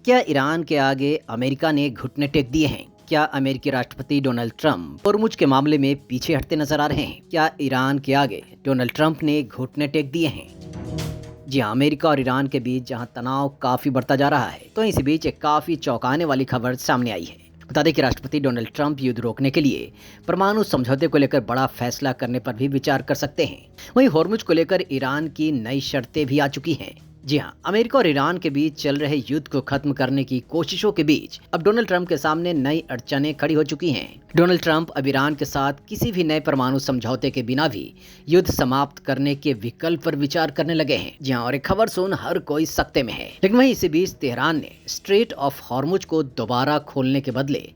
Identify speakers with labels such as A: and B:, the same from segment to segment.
A: क्या ईरान के आगे अमेरिका ने घुटने टेक दिए हैं? क्या अमेरिकी राष्ट्रपति डोनाल्ड ट्रंप होर्मुज के मामले में पीछे हटते नजर आ रहे हैं? क्या ईरान के आगे डोनाल्ड ट्रंप ने घुटने टेक दिए हैं? जी हाँ, अमेरिका और ईरान के बीच जहां तनाव काफी बढ़ता जा रहा है, तो इसी बीच एक काफी चौंकाने वाली खबर सामने आई है। बता दें कि राष्ट्रपति डोनाल्ड ट्रंप युद्ध रोकने के लिए परमाणु समझौते को लेकर बड़ा फैसला करने पर भी विचार कर सकते हैं। वहीं होर्मुज को लेकर ईरान की नई शर्तें भी आ चुकी हैं। जी हाँ, अमेरिका और ईरान के बीच चल रहे युद्ध को खत्म करने की कोशिशों के बीच अब डोनाल्ड ट्रंप के सामने नई अड़चनें खड़ी हो चुकी हैं। डोनाल्ड ट्रंप अब ईरान के साथ किसी भी नए परमाणु समझौते के बिना भी युद्ध समाप्त करने के विकल्प पर विचार करने लगे हैं। जी हाँ, और एक खबर सुन हर कोई सकते में है। लेकिन वहीं इसी बीच तेहरान ने स्ट्रेट ऑफ हॉर्मुज को दोबारा खोलने के बदले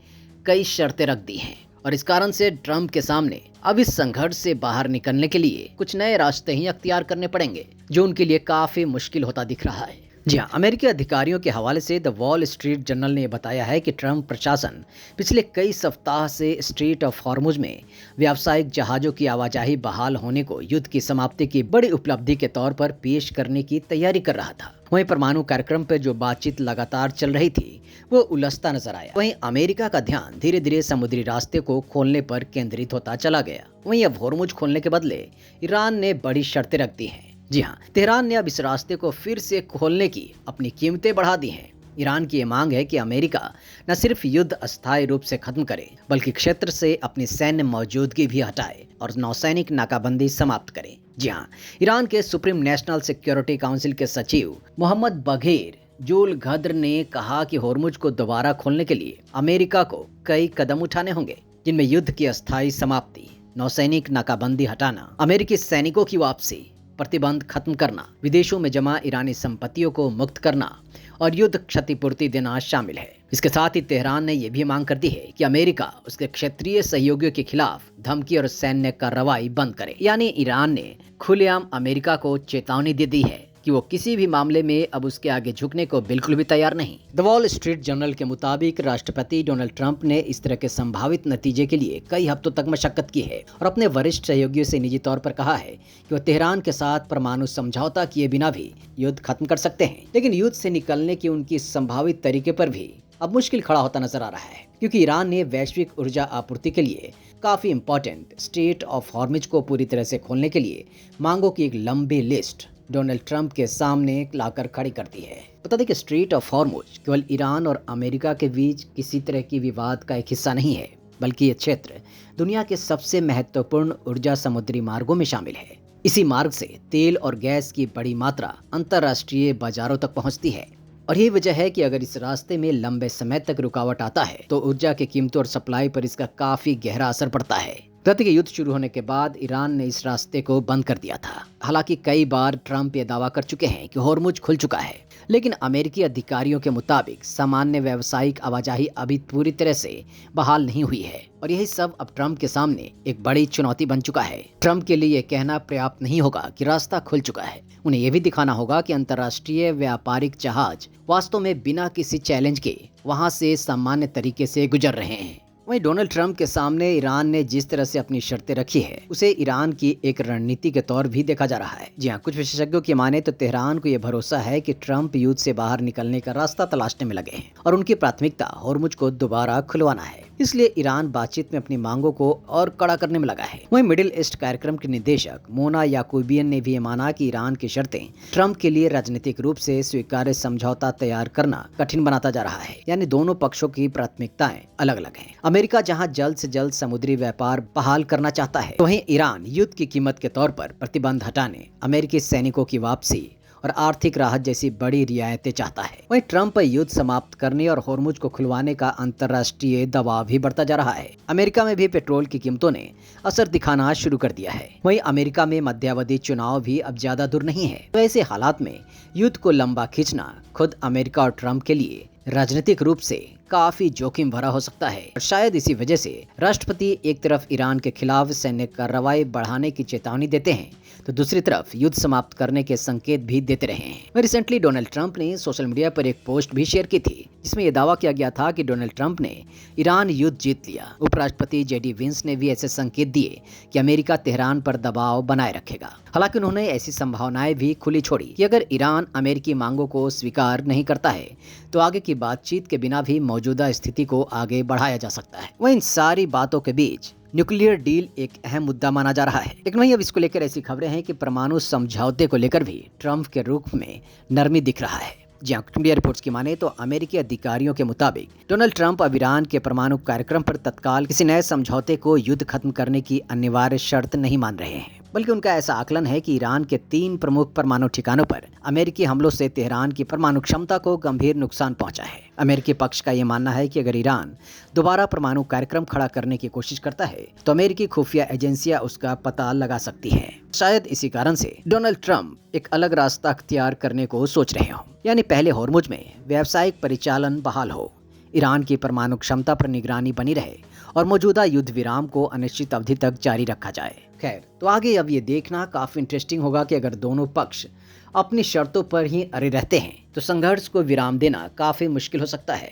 A: कई शर्तें रख दी हैं और इस कारण से ट्रंप के सामने अब इस संघर्ष से बाहर निकलने के लिए कुछ नए रास्ते ही अख्तियार करने पड़ेंगे, जो उनके लिए काफी मुश्किल होता दिख रहा है। जी हाँ, अमेरिकी अधिकारियों के हवाले से द वॉल स्ट्रीट जर्नल ने बताया है कि ट्रंप प्रशासन पिछले कई सप्ताह से स्ट्रेट ऑफ हॉर्मुज में व्यावसायिक जहाजों की आवाजाही बहाल होने को युद्ध की समाप्ति की बड़ी उपलब्धि के तौर पर पेश करने की तैयारी कर रहा था। वहीं परमाणु कार्यक्रम पर जो बातचीत लगातार चल रही थी, वो उलझता नजर आया। वहीं अमेरिका का ध्यान धीरे धीरे समुद्री रास्ते को खोलने पर केंद्रित होता चला गया। वहीं अब हॉर्मुज खोलने के बदले ईरान ने बड़ी शर्तें रख दी हैं। जी हाँ, तेहरान ने अब इस रास्ते को फिर से खोलने की अपनी कीमतें बढ़ा दी हैं। ईरान की ये मांग है कि अमेरिका न सिर्फ युद्ध अस्थायी रूप से खत्म करे, बल्कि क्षेत्र से अपनी सैन्य मौजूदगी भी हटाए और नौसैनिक नाकाबंदी समाप्त करे। जी हाँ, ईरान के सुप्रीम नेशनल सिक्योरिटी काउंसिल के सचिव मोहम्मद बघेर जुल गद्र ने कहा कि हॉर्मुज को दोबारा खोलने के लिए अमेरिका को कई कदम उठाने होंगे, जिनमें युद्ध की अस्थायी समाप्ति, नौसैनिक नाकाबंदी हटाना, अमेरिकी सैनिकों की वापसी, प्रतिबंध खत्म करना, विदेशों में जमा ईरानी संपत्तियों को मुक्त करना और युद्ध क्षतिपूर्ति देना शामिल है। इसके साथ ही तेहरान ने यह भी मांग कर दी है कि अमेरिका उसके क्षेत्रीय सहयोगियों के खिलाफ धमकी और सैन्य कार्रवाई बंद करे। यानी ईरान ने खुलेआम अमेरिका को चेतावनी दे दी है कि वो किसी भी मामले में अब उसके आगे झुकने को बिल्कुल भी तैयार नहीं। द वॉल स्ट्रीट जर्नल के मुताबिक राष्ट्रपति डोनाल्ड ट्रंप ने इस तरह के संभावित नतीजे के लिए कई हफ्तों तक मशक्कत की है और अपने वरिष्ठ सहयोगियों से निजी तौर पर कहा है कि वो तेहरान के साथ परमाणु समझौता किए बिना भी युद्ध खत्म कर सकते हैं। लेकिन युद्ध से निकलने की उनकी संभावित तरीके पर भी अब मुश्किल खड़ा होता नजर आ रहा है, क्योंकि ईरान ने वैश्विक ऊर्जा आपूर्ति के लिए काफी इंपॉर्टेंट स्ट्रेट ऑफ हॉर्मुज को पूरी तरह से खोलने के लिए मांगों की एक लंबी लिस्ट डोनाल्ड ट्रंप के सामने लाकर खड़ी करती है। बता दें कि स्ट्रेट ऑफ हॉर्मुज केवल ईरान और अमेरिका के बीच किसी तरह की विवाद का एक हिस्सा नहीं है, बल्कि ये क्षेत्र दुनिया के सबसे महत्वपूर्ण ऊर्जा समुद्री मार्गों में शामिल है। इसी मार्ग से तेल और गैस की बड़ी मात्रा अंतर्राष्ट्रीय बाजारों तक पहुंचती है और यही वजह है कि अगर इस रास्ते में लंबे समय तक रुकावट आता है तो ऊर्जा की कीमतों और सप्लाई पर इसका काफी गहरा असर पड़ता है। प्रति के युद्ध शुरू होने के बाद ईरान ने इस रास्ते को बंद कर दिया था। हालांकि कई बार ट्रंप ये दावा कर चुके हैं कि हॉर्मुज खुल चुका है, लेकिन अमेरिकी अधिकारियों के मुताबिक सामान्य व्यावसायिक आवाजाही अभी पूरी तरह से बहाल नहीं हुई है और यही सब अब ट्रंप के सामने एक बड़ी चुनौती बन चुका है। ट्रंप के लिए यह कहना पर्याप्त नहीं होगा कि रास्ता खुल चुका है, उन्हें यह भी दिखाना होगा कि अंतर्राष्ट्रीय व्यापारिक जहाज वास्तव में बिना किसी चैलेंज के वहां से सामान्य तरीके से गुजर रहे हैं। वहीं डोनाल्ड ट्रंप के सामने ईरान ने जिस तरह से अपनी शर्तें रखी है, उसे ईरान की एक रणनीति के तौर भी देखा जा रहा है। जी हाँ, कुछ विशेषज्ञों की माने तो तेहरान को यह भरोसा है कि ट्रंप युद्ध से बाहर निकलने का रास्ता तलाशने में लगे हैं और उनकी प्राथमिकता हॉर्मुज को दोबारा खुलवाना है। इसलिए ईरान बातचीत में अपनी मांगों को और कड़ा करने में लगा है। वहीं मिडिल ईस्ट कार्यक्रम के निदेशक मोना याकूबियन ने भी ये माना कि ईरान की शर्तें ट्रंप के लिए राजनीतिक रूप से स्वीकार्य समझौता तैयार करना कठिन बनाता जा रहा है। यानी दोनों पक्षों की प्राथमिकताएं अलग अलग हैं। अमेरिका जहां जल्द से जल्द समुद्री व्यापार बहाल करना चाहता है, वहीं ईरान युद्ध की कीमत के तौर पर प्रतिबंध हटाने, अमेरिकी सैनिकों की वापसी और आर्थिक राहत जैसी बड़ी रियायतें चाहता है। वहीं ट्रंप युद्ध समाप्त करने और हॉर्मुज को खुलवाने का अंतर्राष्ट्रीय दबाव भी बढ़ता जा रहा है। अमेरिका में भी पेट्रोल की कीमतों ने असर दिखाना शुरू कर दिया है। वहीं अमेरिका में मध्यावधि चुनाव भी अब ज्यादा दूर नहीं है। तो ऐसे हालात में युद्ध को लंबा खींचना खुद अमेरिका और ट्रंप के लिए राजनीतिक रूप से काफी जोखिम भरा हो सकता है और शायद इसी वजह से राष्ट्रपति एक तरफ ईरान के खिलाफ सैन्य कार्रवाई बढ़ाने की चेतावनी देते हैं, तो दूसरी तरफ युद्ध समाप्त करने के संकेत भी देते रहे हैं। रिसेंटली डोनाल्ड ट्रंप ने सोशल मीडिया पर एक पोस्ट भी शेयर की थी जिसमें यह दावा किया गया था कि डोनाल्ड ट्रंप ने ईरान युद्ध जीत लिया। उपराष्ट्रपति जेडी विंस ने भी ऐसे संकेत दिए कि अमेरिका तेहरान पर दबाव बनाए रखेगा। हालांकि उन्होंने ऐसी संभावनाएं भी खुली छोड़ी कि अगर ईरान अमेरिकी मांगों को स्वीकार नहीं करता है तो आगे की बातचीत के बिना भी मौजूदा स्थिति को आगे बढ़ाया जा सकता है। वहीं इन सारी बातों के बीच न्यूक्लियर डील एक अहम मुद्दा माना जा रहा है। लेकिन वहीं अब इसको लेकर ऐसी खबरें हैं कि परमाणु समझौते को लेकर भी ट्रंप के रुख में नरमी दिख रहा है। जी हाँ, मीडिया रिपोर्ट्स की माने तो अमेरिकी अधिकारियों के मुताबिक डोनाल्ड ट्रंप अब ईरान के परमाणु कार्यक्रम पर तत्काल किसी नए समझौते को युद्ध खत्म करने की अनिवार्य शर्त नहीं मान रहे हैं, बल्कि उनका ऐसा आकलन है कि ईरान के 3 प्रमुख परमाणु ठिकानों पर अमेरिकी हमलों से तेहरान की परमाणु क्षमता को गंभीर नुकसान पहुंचा है। अमेरिकी पक्ष का यह मानना है कि अगर ईरान दोबारा परमाणु कार्यक्रम खड़ा करने की कोशिश करता है तो अमेरिकी खुफिया एजेंसियां उसका पता लगा सकती हैं। शायद इसी कारण से डोनाल्ड ट्रंप एक अलग रास्ता अख्तियार करने को सोच रहे हो, यानी पहले होर्मुज में व्यावसायिक परिचालन बहाल हो, ईरान की परमाणु क्षमता पर निगरानी बनी रहे और मौजूदा युद्ध विराम को अनिश्चित अवधि तक जारी रखा जाए। खैर, तो आगे अब ये देखना काफी इंटरेस्टिंग होगा कि अगर दोनों पक्ष अपनी शर्तों पर ही अड़े रहते हैं तो संघर्ष को विराम देना काफी मुश्किल हो सकता है।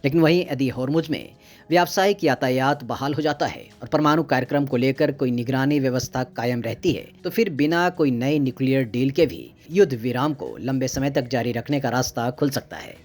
A: लेकिन वहीं यदि होर्मुज में व्यावसायिक यातायात बहाल हो जाता है और परमाणु कार्यक्रम को लेकर कोई निगरानी व्यवस्था कायम रहती है तो फिर बिना कोई नई न्यूक्लियर डील के भी युद्ध विराम को लंबे समय तक जारी रखने का रास्ता खुल सकता है।